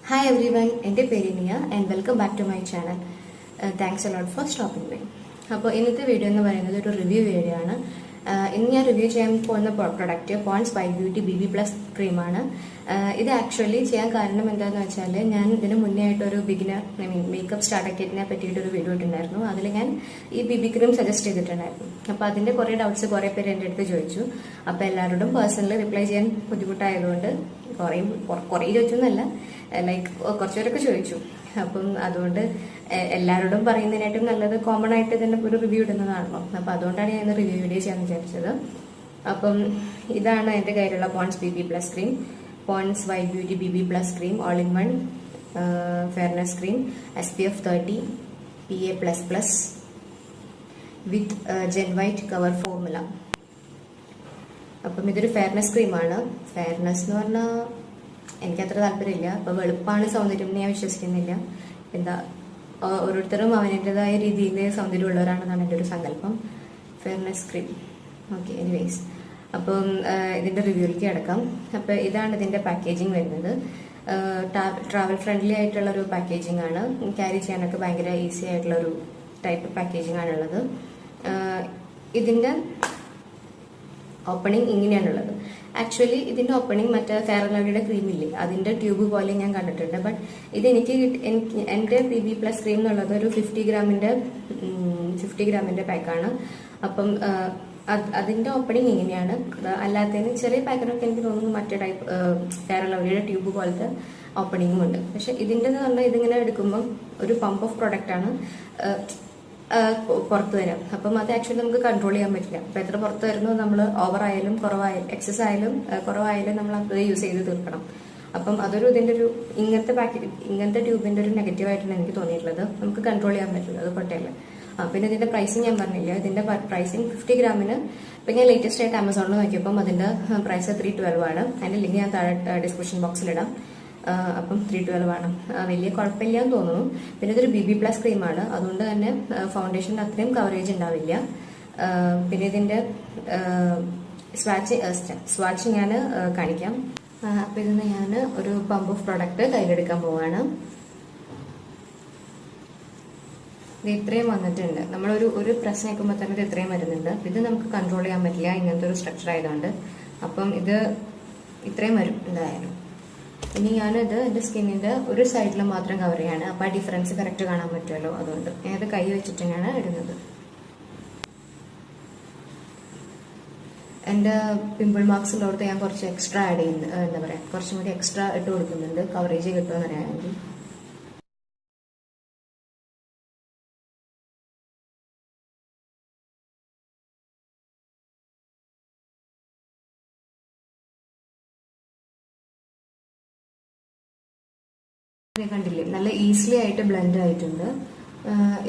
Hi everyone, എൻ്റെ പേര് നിയ and welcome back to my channel. Thanks a lot for stopping by. അപ്പോൾ ഇന്നത്തെ വീഡിയോ എന്ന് പറയുന്നത് ഒരു റിവ്യൂ വീഡിയോ ആണ്. ഇന്ന് ഞാൻ റിവ്യൂ ചെയ്യാൻ പോകുന്ന product Pond's by beauty BB plus ക്രീമാണ്. ഇത് ആക്ച്വലി ചെയ്യാൻ കാരണം എന്താണെന്ന് വെച്ചാൽ ഞാൻ ഇതിന് മുന്നേ ആയിട്ട് ഒരു ബിഗിനർ മേക്കപ്പ് സ്റ്റാർട്ടാക്കിയതിനെ പറ്റിയിട്ടൊരു വീഡിയോ ഇട്ടുണ്ടായിരുന്നു. അതിൽ ഞാൻ ഈ BB ക്രീം സജസ്റ്റ് ചെയ്തിട്ടുണ്ടായിരുന്നു. അപ്പോൾ അതിൻ്റെ കുറേ ഡൗട്ട്സ് കുറേ പേര് എൻ്റെ അടുത്ത് ചോദിച്ചു. അപ്പോൾ എല്ലാവരോടും പേഴ്സണലി റിപ്ലൈ ചെയ്യാൻ ബുദ്ധിമുട്ടായതുകൊണ്ട് കുറേ ചോദിച്ചൊന്നുമല്ല, ലൈക്ക് കുറച്ചുപേരൊക്കെ ചോദിച്ചു. അപ്പം അതുകൊണ്ട് എല്ലാവരോടും പറയുന്നതിനായിട്ടും നല്ലത് കോമൺ ആയിട്ട് തന്നെ ഒരു റിവ്യൂ ഇടുന്നതാണല്ലോ. അപ്പം അതുകൊണ്ടാണ് ഞാൻ റിവ്യൂ വീഡിയോ ചെയ്യാൻ വിചാരിച്ചത്. അപ്പം ഇതാണ് എൻ്റെ കയ്യിലുള്ള Pond's BB plus cream, Pond's white beauty BB plus cream, all in one fairness cream, SPF 30 PA++ with gen white cover formula. അപ്പം ഇതൊരു ഫെയർനെസ് ക്രീമാണ്. ഫെയർനെസ് എന്ന് പറഞ്ഞാൽ എനിക്കത്ര താല്പര്യമില്ല. അപ്പോൾ വെളുപ്പാണ് സൗന്ദര്യം ഞാൻ വിശ്വസിക്കുന്നില്ല. എന്താ ഓരോരുത്തരും അവനേൻ്റെതായ രീതിയിൽ സൗന്ദര്യമുള്ളവരാണെന്നാണ് എൻ്റെ ഒരു സങ്കല്പം. Fairness cream. ഓക്കെ, എനിവേസ് അപ്പം ഇതിൻ്റെ റിവ്യൂയിലേക്ക് കിടക്കാം. അപ്പോൾ ഇതാണ് ഇതിൻ്റെ പാക്കേജിങ് വരുന്നത്. ട്രാവൽ ഫ്രണ്ട്ലി ആയിട്ടുള്ളൊരു പാക്കേജിംഗ് ആണ്. ക്യാരി ചെയ്യാനൊക്കെ ഭയങ്കര ഈസി ആയിട്ടുള്ളൊരു ടൈപ്പ് പാക്കേജിംഗ് ആണുള്ളത്. ഇതിൻ്റെ ഓപ്പണിംഗ് ഇങ്ങനെയാണുള്ളത്. ആക്ച്വലി ഇതിന്റെ ഓപ്പണിംഗ് മറ്റേ ഫെയർ ആൻഡ് ലവ്ലിയുടെ ക്രീമില്ലേ അതിന്റെ ട്യൂബ് പോലെ ഞാൻ കണ്ടിട്ടുണ്ട്. ബട്ട് ഇത് എനിക്ക് എൻ്റെ BB പ്ലസ് ക്രീം എന്നുള്ളത് ഒരു 50 ഗ്രാമിന്റെ പാക്കാണ്. അപ്പം അതിന്റെ ഓപ്പണിംഗ് ഇങ്ങനെയാണ്. അല്ലാത്തതിന് ചെറിയ പാക്കിനൊക്കെ എനിക്ക് തോന്നുന്നു മറ്റേ ടൈപ്പ് ഫെയർ ആൻഡ് ലവ്ലിയുടെ ട്യൂബ് പോലത്തെ ഓപ്പണിംഗും ഉണ്ട്. പക്ഷെ ഇതിൻ്റെ പറഞ്ഞാൽ ഇതിങ്ങനെ എടുക്കുമ്പം ഒരു പമ്പ് ഓഫ് പ്രൊഡക്റ്റ് ആണ് പുറത്തു വരാം. അപ്പം അത് ആക്ച്വലി നമുക്ക് കൺട്രോൾ ചെയ്യാൻ പറ്റില്ല. അപ്പം എത്ര പുറത്ത് വരുന്നു നമ്മൾ ഓവർ ആയാലും കുറവായാലും എക്സസ് ആയാലും കുറവായാലും നമ്മൾ അത് യൂസ് ചെയ്ത് തീർക്കണം. അപ്പം അതൊരു ഇതിൻ്റെ ഒരു ഇങ്ങനത്തെ ട്യൂബിൻ്റെ ഒരു നെഗറ്റീവായിട്ടാണ് എനിക്ക് തോന്നിയിട്ടുള്ളത്. നമുക്ക് കൺട്രോൾ ചെയ്യാൻ പറ്റില്ല, അത് പൊട്ടയല്ലേ. പിന്നെ ഇതിന്റെ പ്രൈസിങ് ഞാൻ പറഞ്ഞില്ല. ഇതിന്റെ പ്രൈസിങ് 50 ഗ്രാമിന് ഇപ്പം ഞാൻ ലേറ്റസ്റ്റ് ആയിട്ട് ആമസോണിൽ നോക്കിയപ്പം അതിന്റെ പ്രൈസ് 312 ആണ്. അതിന്റെ ലിങ്ക് ഞാൻ താഴെ ഡിസ്ക്രിപ്ഷൻ ബോക്സിലിടാം. അപ്പം 312 ആണ്. വലിയ കുഴപ്പമില്ല എന്ന് തോന്നുന്നു. പിന്നെ ഇതൊരു BB പ്ലസ് ക്രീമാണ്, അതുകൊണ്ട് തന്നെ ഫൗണ്ടേഷൻ്റെ അത്രയും കവറേജ് ഉണ്ടാവില്ല. പിന്നെ ഇതിന്റെ സ്വാച്ച് ഞാൻ കാണിക്കാം. അപ്പം ഇതിന് ഞാൻ ഒരു പമ്പ് ഓഫ് പ്രോഡക്റ്റ് കയ്യിലെടുക്കാൻ പോവാണ്. ഇത് ഇത്രയും വന്നിട്ടുണ്ട്. നമ്മളൊരു പ്രസ് നിൽക്കുമ്പോൾ തന്നെ ഇത് ഇത്രയും വരുന്നുണ്ട്. ഇത് നമുക്ക് കൺട്രോൾ ചെയ്യാൻ പറ്റില്ല, ഇങ്ങനത്തെ ഒരു സ്ട്രക്ചർ ആയതുകൊണ്ട്. അപ്പം ഇത് ഇത്രയും വരും എന്തായാലും. ഇനി ഞാനിത് എൻ്റെ സ്കിന്നിൻ്റെ ഒരു സൈഡിൽ മാത്രം കവർ ചെയ്യാണ്. അപ്പം ആ ഡിഫറൻസ് കറക്റ്റ് കാണാൻ പറ്റുമല്ലോ, അതുകൊണ്ട് ഞാനത് കൈ വെച്ചിട്ട് തന്നെയാണ് ഇടുന്നത്. എൻ്റെ പിമ്പിൾ മാർക്സ് ഉള്ളവർക്ക് ഞാൻ കുറച്ച് എക്സ്ട്രാ ആഡ് ചെയ്യുന്നു, എന്താ പറയുക, കുറച്ചും കൂടി എക്സ്ട്രാ ഇട്ട് കൊടുക്കുന്നുണ്ട് കവറേജ് കിട്ടുമെന്ന് അറിയാമെങ്കിൽ. കണ്ടില്ലേ, നല്ല ഈസിലി ആയിട്ട് ബ്ലെൻഡ് ആയിട്ടുണ്ട്.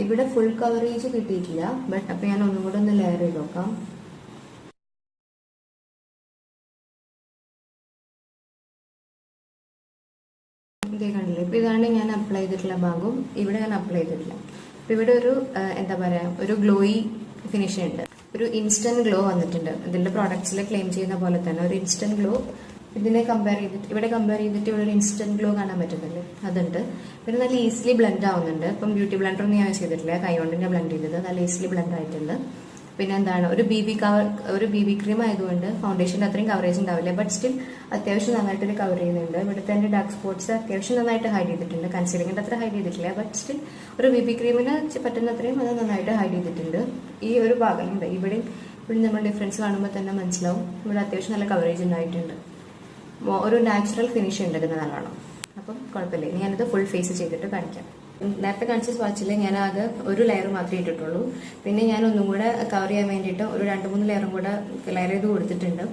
ഇവിടെ ഫുൾ കവറേജ് കിട്ടിയിട്ടില്ല. ബട്ട് അപ്പൊ ഞാൻ ഒന്നും കൂടെ ഒന്ന് ലെയർ ചെയ്ത് നോക്കാം. ഇതേ കണ്ടില്ലേ, ഇപ്പൊ ഇതാണ് ഞാൻ അപ്ലൈ ചെയ്തിട്ടുള്ള ഭാഗം. ഇവിടെ ഞാൻ അപ്ലൈ ചെയ്തിട്ടില്ല. അപ്പൊ ഇവിടെ ഒരു എന്താ പറയാ, ഒരു ഗ്ലോയി ഫിനിഷ് ഉണ്ട്, ഒരു ഇൻസ്റ്റന്റ് ഗ്ലോ വന്നിട്ടുണ്ട്. ഇതിന്റെ പ്രോഡക്ട്സിൽ ക്ലെയിം ചെയ്യുന്ന പോലെ തന്നെ ഒരു ഇൻസ്റ്റന്റ് ഗ്ലോ ഇതിനെ കമ്പയർ ചെയ്തിട്ട് ഇവിടെ ഒരു ഇൻസ്റ്റന്റ് ഗ്ലോ കാണാൻ പറ്റുന്നുണ്ട്, അതുണ്ട്. പിന്നെ നല്ല ഈസിലി ബ്ലെൻഡ് ആവുന്നുണ്ട്. ഇപ്പം ബ്യൂട്ടി ബ്ലെൻഡർ ഒന്നും ഞാൻ യൂസ് ചെയ്തിട്ടില്ല, കൈ കൊണ്ട് ഞാൻ ബ്ലെൻഡ് ചെയ്തത്. നല്ല ഈസിലി ബ്ലെൻഡ് ആയിട്ടുണ്ട്. പിന്നെ എന്താണ്, ഒരു BB ക്രീം ആയതുകൊണ്ട് ഫൗണ്ടേഷൻ്റെ അത്രയും കവറേജ് ഉണ്ടാവില്ല. ബട്ട് സ്റ്റിൽ അത്യാവശ്യം നന്നായിട്ട് കവർ ചെയ്യുന്നുണ്ട്. ഇവിടുത്തെ എൻ്റെ ഡാർക്ക് സ്പോട്ട്സ് അത്യാവശ്യം നന്നായിട്ട് ഹൈഡ് ചെയ്തിട്ടുണ്ട്. കൺസീലിങ്ങിൻ്റെ അത്ര ഹൈഡ് ചെയ്തിട്ടില്ല. ബട്ട് സ്റ്റിൽ ഒരു BB ക്രീമിന് പറ്റുന്ന അത്രയും അത് നന്നായിട്ട് ഹൈഡ് ചെയ്തിട്ടുണ്ട്. ഈ ഒരു ഭാഗമുണ്ട്, ഇവിടെ നമ്മൾ ഡിഫറൻസ് കാണുമ്പോൾ തന്നെ മനസ്സിലാവും. ഇവിടെ അത്യാവശ്യം നല്ല കവറേജ് ഉണ്ടായിട്ടുണ്ട്. ഒരു നാച്ചുറൽ ഫിനിഷ് ഉണ്ട് ഇതിന് നല്ലോണം. അപ്പം കുഴപ്പമില്ല. ഞാനിത് ഫുൾ ഫേസ് ചെയ്തിട്ട് കാണിക്കാം. നേരത്തെ കാണിച്ച സ്വാച്ചിൽ ഞാൻ ആകെ ഒരു ലെയർ മാത്രമേ ഇട്ടിട്ടുള്ളൂ. പിന്നെ ഞാൻ ഒന്നും കൂടെ കവർ ചെയ്യാൻ വേണ്ടിയിട്ട് ഒരു 2-3 ലെയറും കൂടെ ലെയർ ചെയ്ത് കൊടുത്തിട്ടുണ്ട്.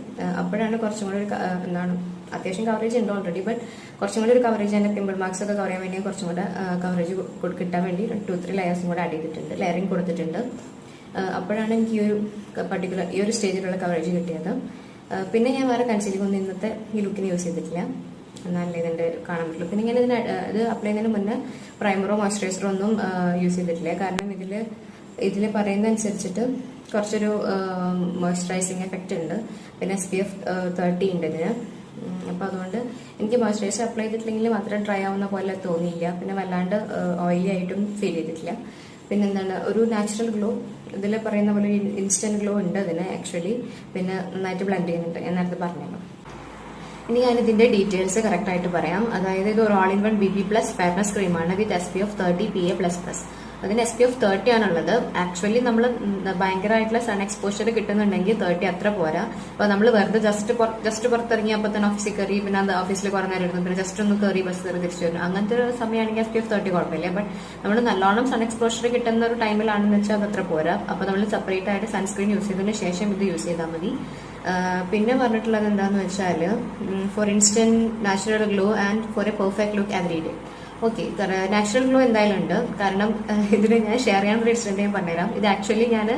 അപ്പോഴാണ് കുറച്ചും കൂടെ ഒരു എന്താണ്, അത്യാവശ്യം കവറേജ് ഉണ്ട് ഓൾറെഡി. ബട്ട് കുറച്ചും കൂടെ ഒരു കവറേജ്, എൻ്റെ പിമ്പിൾ മാർക്സ് ഒക്കെ കവർ ചെയ്യാൻ വേണ്ടി കുറച്ചും കൂടെ കവറേജ് കിട്ടാൻ വേണ്ടി 2-3 ലെയേഴ്സും കൂടെ ആഡ് ചെയ്തിട്ടുണ്ട്, ലെയറിങ് കൊടുത്തിട്ടുണ്ട്. അപ്പോഴാണ് എനിക്ക് ഈ ഒരു സ്റ്റേജിലുള്ള കവറേജ് കിട്ടിയത്. പിന്നെ ഞാൻ വേറെ കൺസീലിംഗ് ഒന്നും ഇന്നത്തെ ഈ ലുക്കിന് യൂസ് ചെയ്തിട്ടില്ല, എന്നാലേ ഇതിൻ്റെ കാണാൻ പറ്റുള്ളൂ. പിന്നെ ഞാൻ ഇത് അപ്ലൈ ചെയ്യുന്നതിന് മുന്നേ പ്രൈമറോ മോയ്സ്ചറൈസറോ ഒന്നും യൂസ് ചെയ്തിട്ടില്ല. കാരണം ഇതിൽ പറയുന്ന അനുസരിച്ചിട്ട് കുറച്ചൊരു മോയ്സ്ചറൈസിങ് എഫക്റ്റ് ഉണ്ട്. പിന്നെ SPF 30 ഉണ്ട് ഇതിന്. അപ്പോൾ അതുകൊണ്ട് എനിക്ക് മോയ്സ്ചറൈസർ അപ്ലൈ ചെയ്തിട്ടില്ലെങ്കിൽ മാത്രം ഡ്രൈ ആവുന്ന പോലെ തോന്നിയില്ല. പിന്നെ വല്ലാണ്ട് ഓയിലി ആയിട്ടും ഫീൽ ചെയ്തിട്ടില്ല. പിന്നെ എന്താണ്, ഒരു നാച്ചുറൽ ഗ്ലോ, ഇതിൽ പറയുന്ന പോലെ ഇൻസ്റ്റന്റ് ഗ്ലോ ഉണ്ട് അതിന് ആക്ച്വലി. പിന്നെ നന്നായിട്ട് ബ്ലെൻഡ് ചെയ്യുന്നുണ്ട്, ഞാൻ നേരത്തെ പറഞ്ഞല്ലോ. ഇനി ഞാൻ ഇതിന്റെ ഡീറ്റെയിൽസ് കറക്റ്റ് ആയിട്ട് പറയാം. അതായത് ഇത് ഒരു all in one BB+ fairness ക്രീമാണ് വിത്ത് SPF 30 PA++. അതിന് SPF 30 ആണുള്ളത്. ആക്ച്വലി നമ്മൾ ഭയങ്കരമായിട്ടുള്ള സൺ എക്സ്പോഷർ കിട്ടുന്നുണ്ടെങ്കിൽ 30 അത്ര പോരാ. അപ്പൊ നമ്മൾ വെറുതെ ജസ്റ്റ് പുറത്തിറങ്ങിയപ്പോൾ തന്നെ ഓഫീസിൽ കയറി, പിന്നെ അത് ഓഫീസിൽ കുറേ നേരം ഇരുന്നു, പിന്നെ ജസ്റ്റ് ഒന്ന് കയറി ബസ് കയറി തിരിച്ചു വരുന്നു, അങ്ങനത്തെ ഒരു സമയമാണെങ്കിൽ SPF 30 കുഴപ്പമില്ല. ബട്ട് നമ്മൾ നല്ലോണം സൺ എക്സ്പോഷർ കിട്ടുന്ന ഒരു ടൈമിലാണെന്ന് വെച്ചാൽ അത് അത്ര പോരാ. അപ്പൊ നമ്മൾ സെപ്പറേറ്റ് ആയിട്ട് സൺസ്ക്രീൻ യൂസ് ചെയ്തതിന് ശേഷം ഇത് യൂസ് ചെയ്താൽ മതി. പിന്നെ പറഞ്ഞിട്ടുള്ളത് എന്താന്ന് വെച്ചാൽ for instant natural glow and for a perfect look every day. Okay, natural glow എന്തായാലും ഉണ്ട്. കാരണം ഇതിന് ഞാൻ ഷെയർ ചെയ്യാൻ ഒരു ഇൻസിഡന്റ് ഞാൻ പറഞ്ഞുതരാം. ഇത് ആക്ച്വലി ഞാൻ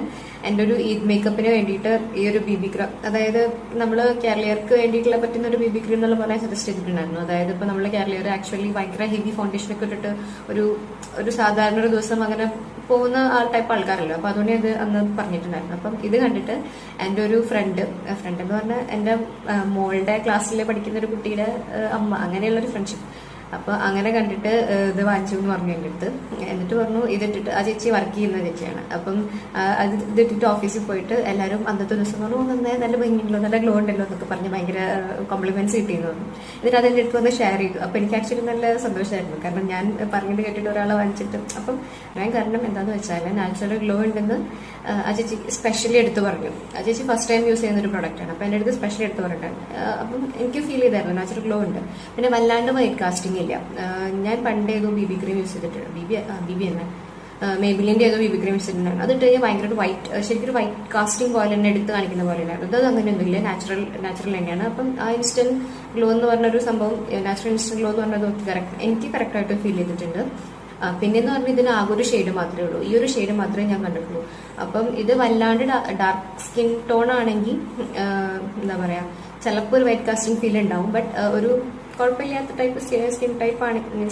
എൻ്റെ ഒരു ഈ മേക്കപ്പിന് വേണ്ടിയിട്ട് ഈ ഒരു BB ക്രീം, അതായത് നമ്മൾ കേരളീയർക്ക് വേണ്ടിയിട്ടുള്ള പറ്റുന്ന ഒരു BB ക്രീം എന്നുള്ള പോലെ സജസ്റ്റ് ചെയ്തിട്ടുണ്ടായിരുന്നു. അതായത് ഇപ്പോൾ നമ്മൾ കേരളീയർ ആക്ച്വലി ഭയങ്കര ഹെവി ഫൗണ്ടേഷൻ ഒക്കെ ഇട്ടിട്ട് ഒരു സാധാരണ ഒരു ദിവസം അങ്ങനെ പോകുന്ന ആ ടൈപ്പ് ആൾക്കാരല്ലോ. അപ്പൊ അതുകൊണ്ട് ഇത് അന്ന് പറഞ്ഞിട്ടുണ്ടായിരുന്നു. അപ്പം ഇത് കണ്ടിട്ട് എൻ്റെ ഒരു ഫ്രണ്ട് എന്ന് പറഞ്ഞാൽ എൻ്റെ മോളുടെ ക്ലാസ്സിൽ പഠിക്കുന്ന ഒരു കുട്ടിയുടെ അമ്മ, അങ്ങനെയുള്ള ഒരു ഫ്രണ്ട്ഷിപ്പ്. അപ്പൊ അങ്ങനെ കണ്ടിട്ട് ഇത് വാങ്ങിച്ചു എന്ന് പറഞ്ഞു എൻ്റെ അടുത്ത്. എന്നിട്ട് പറഞ്ഞു ഇതിട്ടിട്ട്, ആ ചേച്ചി വർക്ക് ചെയ്യുന്ന ചേച്ചിയാണ്. അപ്പം അത് ഇതിട്ടിട്ട് ഓഫീസിൽ പോയിട്ട് എല്ലാവരും അന്നത്തെ ദിവസം പറഞ്ഞു നന്നായി, നല്ല ഭംഗിയുണ്ടല്ലോ, നല്ല ഗ്ലോ ഉണ്ടല്ലോ എന്നൊക്കെ പറഞ്ഞ് ഭയങ്കര കോംപ്ലിമെന്റ്സ് കിട്ടിയെന്ന് പറഞ്ഞു. എന്നിട്ട് അതെൻ്റെ അടുത്ത് വന്ന് ഷെയർ ചെയ്തു. അപ്പൊ എനിക്ക് ആക്ച്വലി നല്ല സന്തോഷമായിരുന്നു. കാരണം ഞാൻ പറഞ്ഞിട്ട് കേട്ടിട്ട് ഒരാളെ വാങ്ങിച്ചിട്ട്, അപ്പം ഞാൻ കാരണം എന്താന്ന് വെച്ചാൽ നാച്ചുറൽ ഗ്ലോ ഉണ്ടെന്ന് ആ ചേച്ചി സ്പെഷ്യലി എടുത്ത് പറഞ്ഞു. ആ ചേച്ചി ഫസ്റ്റ് ടൈം യൂസ് ചെയ്യുന്ന ഒരു പ്രൊഡക്റ്റാണ്. അപ്പൊ എൻ്റെ അടുത്ത് സ്പെഷ്യലി എടുത്ത് പറഞ്ഞിട്ടാണ്. അപ്പം എനിക്ക് ഫീൽ ചെയ്തായിരുന്നു നാച്ചുറൽ ഗ്ലോ ഉണ്ട്. പിന്നെ വല്ലാണ്ട് വൈറ്റ് കാസ്റ്റിംഗ് ഇല്ല. ഞാൻ പണ്ട് ഏതോ BB ക്രീം യൂസ് ചെയ്തിട്ടുണ്ട്, BB തന്നെ മേബിലിന്റെ ഏതോ BB ക്രീം യൂസ് ചെയ്തിട്ടുണ്ടായിരുന്നു. അതിട്ട് കഴിഞ്ഞാൽ ഭയങ്കര വൈറ്റ്, ശരിക്കും വൈറ്റ് കാസ്റ്റിംഗ് പോലെ തന്നെ എടുത്ത് കാണിക്കുന്ന പോലെ ഉണ്ടായിരുന്നു. അത് അങ്ങനെയൊന്നുമില്ല, നാച്ചുറൽ തന്നെയാണ്. അപ്പം ആ ഇൻസ്റ്റന്റ് ഗ്ലോ എന്ന് പറഞ്ഞൊരു സംഭവം, നാച്ചുറൽ ഇൻസ്റ്റന്റ് ഗ്ലോ എന്ന് പറഞ്ഞത് എനിക്ക് കറക്റ്റായിട്ട് ഫീൽ ചെയ്തിട്ടുണ്ട്. പിന്നെന്ന് പറഞ്ഞാൽ ഇതിന് ആകെ ഒരു ഷെയ്ഡ് മാത്രമേ ഉള്ളൂ, ഈ ഒരു ഷെയ്ഡ് മാത്രമേ ഞാൻ കണ്ടിട്ടുള്ളൂ. അപ്പം ഇത് വല്ലാണ്ട് ഡാർക്ക് സ്കിൻ ടോൺ ആണെങ്കിൽ എന്താ പറയാ, ചിലപ്പോൾ ഒരു വൈറ്റ് കാസ്റ്റിംഗ് ഫീൽ ഉണ്ടാവും. ബട്ട് ഒരു കുഴപ്പമില്ലാത്ത ടൈപ്പ്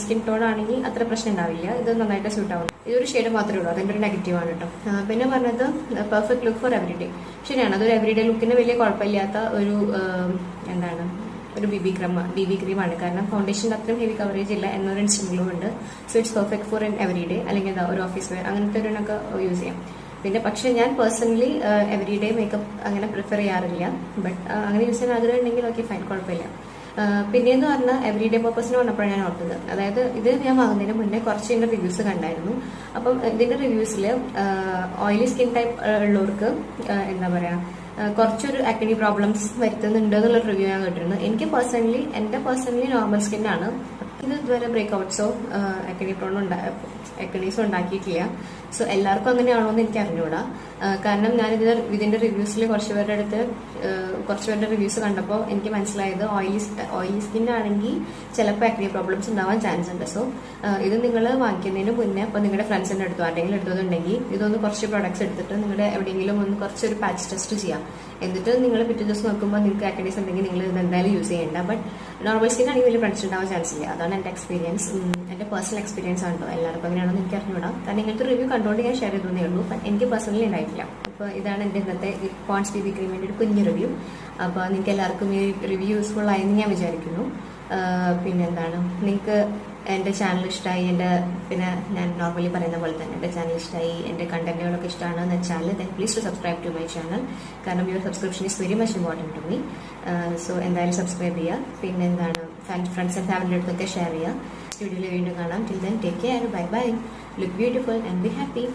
സ്കിൻ ടോൺ ആണെങ്കിൽ അത്ര പ്രശ്നം ഉണ്ടാവില്ല. ഇത് നന്നായിട്ട് സ്യൂട്ട് ആവും. ഇതൊരു ഷെയ്ഡ് മാത്രമേ ഉള്ളൂ, അതിൻ്റെ ഒരു നെഗറ്റീവ് ആണ് കേട്ടോ. പിന്നെ പറഞ്ഞത് perfect look for every day. ശരിയാണ്, അതൊരു എവറി ഡേ ലുക്കിന് വലിയ കുഴപ്പമില്ലാത്ത ഒരു BB ക്രീമാണ്. കാരണം ഫൗണ്ടേഷൻ്റെ അത്രയും ഹെവി കവറേജ് ഇല്ല, എന്നൊരു ഇൻസ്റ്റന്റ് ഗ്ലോ ഉണ്ട്. So it's perfect for every day, അല്ലെങ്കിൽ ഒരു ഓഫീസ് വെയർ അങ്ങനത്തെ ഒരുനൊക്കെ യൂസ് ചെയ്യാം. പിന്നെ പക്ഷെ ഞാൻ പേഴ്സണലി എവറി ഡേ മേക്കപ്പ് അങ്ങനെ പ്രിഫർ ചെയ്യാറില്ല. ബട്ട് അങ്ങനെ യൂസ് ചെയ്യാൻ ആഗ്രഹം ഉണ്ടെങ്കിൽ ഓക്കെ ഫൈൻ, കുഴപ്പമില്ല. പിന്നെയെന്ന് പറഞ്ഞാൽ എവറി ഡേ പർപ്പസിന് വന്നപ്പോഴാണ് ഞാൻ ഓർത്തത്. അതായത് ഇത് ഞാൻ വാങ്ങുന്നതിന് മുന്നേ കുറച്ച് ഇതിന്റെ റിവ്യൂസ് കണ്ടായിരുന്നു. അപ്പം ഇതിന്റെ റിവ്യൂസിൽ ഓയിലി സ്കിൻ ടൈപ്പ് ഉള്ളവർക്ക് എന്താ പറയാ, കുറച്ചൊരു ആക്നി പ്രോബ്ലംസ് വരുത്തുന്നുണ്ട് എന്നുള്ള റിവ്യൂ ഞാൻ കേട്ടിരുന്നു. എന്റെ പേഴ്സണലി നോർമൽ സ്കിന്നാണ്. ഇത് ഇതുവരെ ബ്രേക്ക്ഔട്ട്സോ ആക്നീസോ ഉണ്ടാക്കിയിട്ടില്ല. സോ എല്ലാവർക്കും അങ്ങനെയാണോ എന്ന് എനിക്ക് അറിഞ്ഞൂടാ. കാരണം ഞാൻ ഇതിന്റെ റിവ്യൂസിൽ കുറച്ചുപേരുടെ റിവ്യൂസ് കണ്ടപ്പോൾ എനിക്ക് മനസ്സിലായത് ഓയിലി സ്കിൻ ആണെങ്കിൽ ചിലപ്പോൾ ആക്നി പ്രോബ്ലംസ് ഉണ്ടാവാൻ ചാൻസ് ഉണ്ട്. സോ ഇത് നിങ്ങൾ വാങ്ങിക്കുന്നതിന് മുന്നേ ഇപ്പോൾ നിങ്ങളുടെ ഫ്രണ്ട്സിന്റെ അടുത്തോ ആരെങ്കിലും എടുത്തതുണ്ടെങ്കിൽ ഇതൊന്ന് കുറച്ച് പ്രൊഡക്ട്സ് എടുത്തിട്ട് നിങ്ങളുടെ എവിടെയെങ്കിലും ഒന്ന് കുറച്ചൊരു പാച്ച് ടെസ്റ്റ് ചെയ്യാം. എന്നിട്ട് നിങ്ങൾ പിറ്റേ ദിവസം നോക്കുമ്പോൾ നിങ്ങൾക്ക് ആക്നീസ് ഉണ്ടെങ്കിൽ നിങ്ങൾ ഇത് എന്തായാലും യൂസ് ചെയ്യേണ്ട. ബട്ട് നോർമൽ സ്കിൻ ആണെങ്കിൽ വലിയ പ്രശ്നം ഉണ്ടാവാൻ ചാൻസ് ഇല്ല. അതാണ് എൻ്റെ എക്സ്പീരിയൻസ്, എൻ്റെ പേഴ്സണൽ എക്സ്പീരിയൻസ് ആണ് കേട്ടോ. എല്ലാവർക്കും അങ്ങനെയാണെന്ന് എനിക്ക് അറിഞ്ഞൂടാ. കാരണം ഇങ്ങനത്തെ റിവ്യൂ കണ്ടുകൊണ്ട് ഞാൻ ഷെയർ ചെയ്തേ ഉള്ളൂ. എനിക്ക് പേഴ്സണലി ഉണ്ടായിട്ടില്ല. അപ്പോൾ ഇതാണ് എൻ്റെ ഇന്നത്തെ പോൺസ് BB ക്രീമിൻ്റെ ഒരു കുഞ്ഞു റിവ്യൂ. അപ്പോൾ നിങ്ങൾക്ക് എല്ലാവർക്കും ഈ റിവ്യൂ യൂസ്ഫുൾ ആയെന്ന് ഞാൻ വിചാരിക്കുന്നു. പിന്നെന്താണ്, നിങ്ങൾക്ക് എൻ്റെ ചാനൽ ഇഷ്ടമായി, പിന്നെ ഞാൻ നോർമലി പറയുന്ന പോലെ തന്നെ എൻ്റെ ചാനൽ ഇഷ്ടമായി, എൻ്റെ കണ്ടന്റുകളൊക്കെ ഇഷ്ടമാണെന്ന് വെച്ചാൽ then please to subscribe to my channel. കാരണം your subscription is very much important to me. So എന്തായാലും സബ്സ്ക്രൈബ് ചെയ്യുക. പിന്നെ ഫ്രണ്ട്സ് ആൻഡ് ഫാമിലിയുടെ അടുത്തൊക്കെ ഷെയർ ചെയ്യുക. വീഡിയോയിൽ വീണ്ടും കാണാം. Till then take care, bye bye, look beautiful and be happy.